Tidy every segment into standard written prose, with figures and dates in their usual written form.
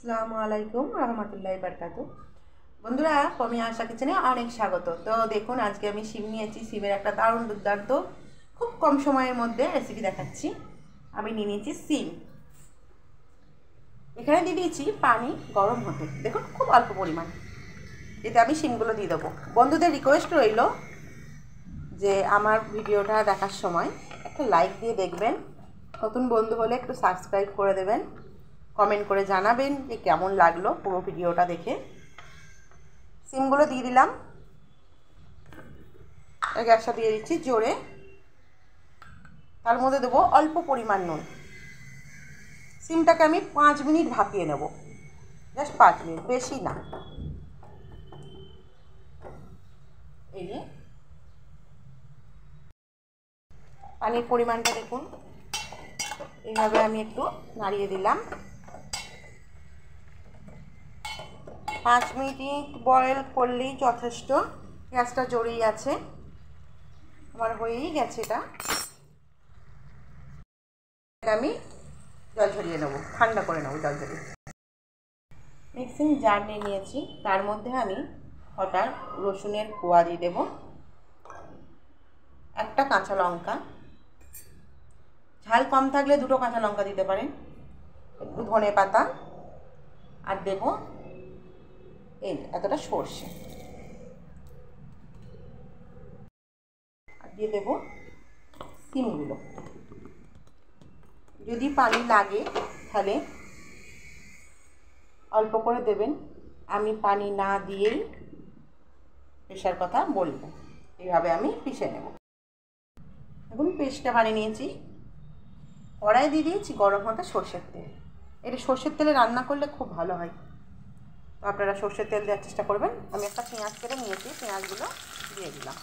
আসসালামু আলাইকুম রহমতুল্লাহি বারকাতু। বন্ধুরা, আমি আশা কিচেনে অনেক স্বাগত। তো দেখুন, আজকে আমি শিম নিয়েছি। শিমের একটা দারুণ দুর্দান্ত খুব কম সময়ের মধ্যে রেসিপি দেখাচ্ছি। আমি নিয়ে নিয়েছি শিম। এখানে দিয়ে দিয়েছি পানি গরম হতে, দেখুন খুব অল্প পরিমাণ। এতে আমি শিমগুলো দিয়ে দেবো। বন্ধুদের রিকোয়েস্ট রইল যে আমার ভিডিওটা দেখার সময় একটা লাইক দিয়ে দেখবেন, নতুন বন্ধু হলে একটু সাবস্ক্রাইব করে দেবেন, কমেন্ট করে জানাবেন যে কেমন লাগলো পুরো ভিডিওটা দেখে। সিমগুলো দিয়ে দিলাম, গ্যাসটা দিয়ে দিচ্ছি জোরে। তার মধ্যে দেবো অল্প পরিমাণ নুন। সিমটাকে আমি 5 মিনিট ভাপিয়ে নেব, জাস্ট 5 মিনিট, বেশি না। এই যে পানির পরিমাণটা দেখুন, এইভাবে আমি একটু নাড়িয়ে দিলাম। 5 মিনিট বয়েল করলেই যথেষ্ট। গ্যাসটা জোরেই আছে, আমার হয়েই গেছে। এটা আমি জল ঝরিয়ে নেবো, ঠান্ডা করে নেবো জল ঝরিয়ে। মিক্সিং জার নিয়ে নিয়েছি, তার মধ্যে আমি কটা রসুনের কোয়া দিয়ে দেবো, একটা কাঁচা লঙ্কা, ঝাল কম থাকলে 2টো কাঁচা লঙ্কা দিতে পারেন, একটু ধনে পাতা, আর দেবো এই এতটা সর্ষে, আর দিয়ে দেবো সিমগুলো। যদি পানি লাগে তাহলে অল্প করে দেবেন, আমি পানি না দিয়েই পেশার কথা বলবো। এইভাবে আমি পিষে নেব। এখন পেস্টটা বানিয়ে নিয়েছি। কড়াই দিয়ে দিয়েছি গরম হতে সর্ষের তেল। এটা সর্ষের তেলে রান্না করলে খুব ভালো হয়, তো আপনারা সর্ষের তেল দেওয়ার চেষ্টা করবেন। আমি একটা পেঁয়াজ কেটে নিয়েছি, পেঁয়াজগুলো দিয়ে দিলাম।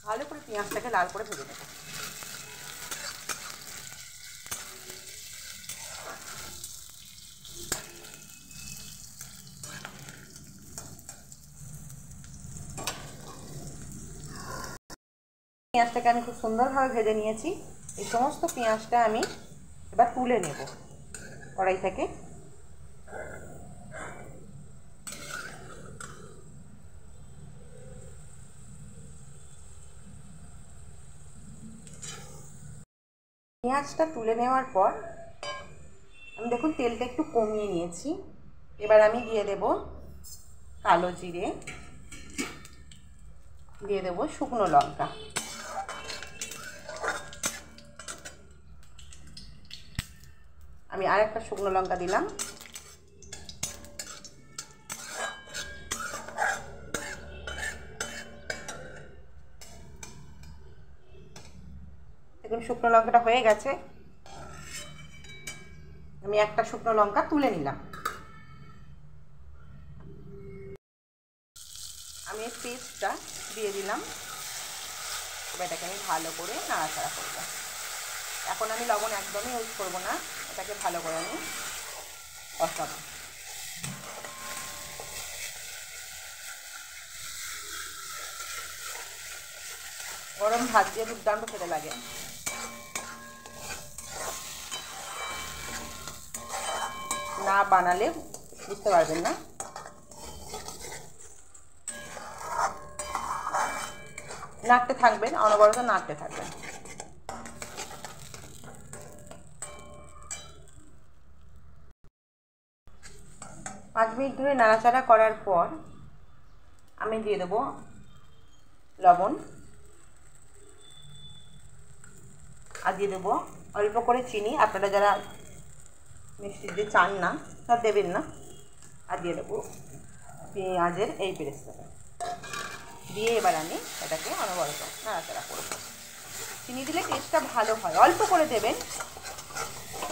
ভালো করে পেঁয়াজটাকে লাল করে ভেজে নেব। পেঁয়াজটাকে আমি খুব সুন্দরভাবে ভেজে নিয়েছি। এই সমস্ত পেঁয়াজটা আমি এবার তুলে নেব কড়াই থেকে। পেঁয়াজটা তুলে নেওয়ার পর আমি দেখুন তেলটা একটু কমিয়ে নিয়েছি। এবার আমি দিয়ে দেব কালো জিরে, দিয়ে দেব শুকনো লঙ্কা, আমি আর একটা শুকনো লঙ্কা দিলাম। দেখুন শুকনো লঙ্কাটা হয়ে গেছে, আমি একটা শুকনো লঙ্কা তুলে নিলাম। আমি এই পেস্টটা দিয়ে দিলাম। এবার এটাকে আমি ভালো করে নাড়াচাড়া করব। এখন আমি লবণ একদমই ইউজ করব না, এটাকে ভালো করে আমি কষাবো। গরম ভাত দিয়ে দুর্দান্ত খেতে লাগে। না বানালে বুঝতে পারবেন না। নাড়তে থাকবেন, অনবরত নাড়তে থাকবেন। পাঁচ মিনিট ধরে নাড়াচাড়া করার পর আমি দিয়ে দেবো লবণ, আর দিয়ে দেবো অল্প করে চিনি। আপনারা যারা মিষ্টি দিতে চান না তারা দেবেন না। আর দিয়ে দেবো পেঁয়াজের এই পেস্টটা দিয়ে এবার আমি এটাকে অনবরত নাড়াচাড়া করব। চিনি দিলে টেস্টটা ভালো হয়, অল্প করে দেবেন,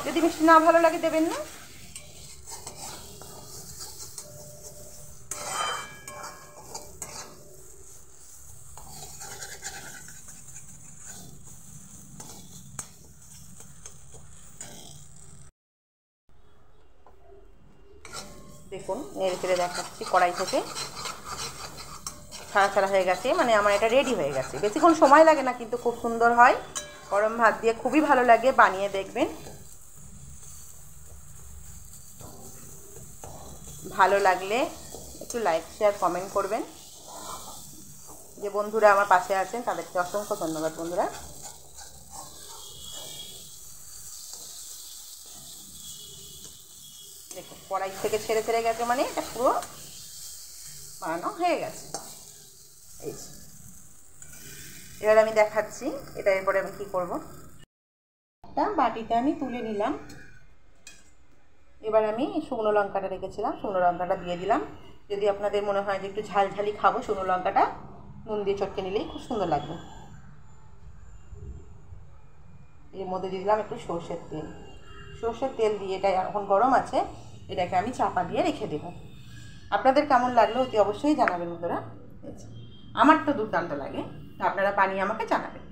যদি মিষ্টি না ভালো লাগে দেবেন না। দেখুন নেড়ে চেড়ে দেখাচ্ছি, কড়াই থেকে ছাড়া ছাড়া হয়ে গেছে, মানে আমার এটা রেডি হয়ে গেছে। বেশিক্ষণ সময় লাগে না, কিন্তু খুব সুন্দর হয়। গরম ভাত দিয়ে খুবই ভালো লাগে, বানিয়ে দেখবেন। ভালো লাগলে একটু লাইক শেয়ার কমেন্ট করবেন। যে বন্ধুরা আমার পাশে আছেন তাদেরকে অসংখ্য ধন্যবাদ বন্ধুরা। দেখুন কড়াই থেকে ছেড়ে ছেড়ে গেছে, মানে এটা পুরো বানানো হয়ে গেছে। এই এবার আমি দেখাচ্ছি এটা। এরপরে আমি কী করব, একটা বাটিতে আমি তুলে নিলাম। এবার আমি শুকনো লঙ্কাটা রেখেছিলাম, শুকনো লঙ্কাটা দিয়ে দিলাম। যদি আপনাদের মনে হয় যে একটু ঝালঝালি খাবো, শুকনো লঙ্কাটা নুন দিয়ে চটকে নিলেই খুব সুন্দর লাগবে। এর মধ্যে দিয়ে দিলাম একটু সর্ষের তেল। সর্ষের তেল দিয়ে এটা এখন গরম আছে, এটাকে আমি চাপা দিয়ে রেখে দেবো। আপনাদের কেমন লাগলো অতি অবশ্যই জানাবেন বন্ধুরা। আমার তো দুর্দান্ত লাগে, আপনারা বানিয়ে আমাকে জানাবেন।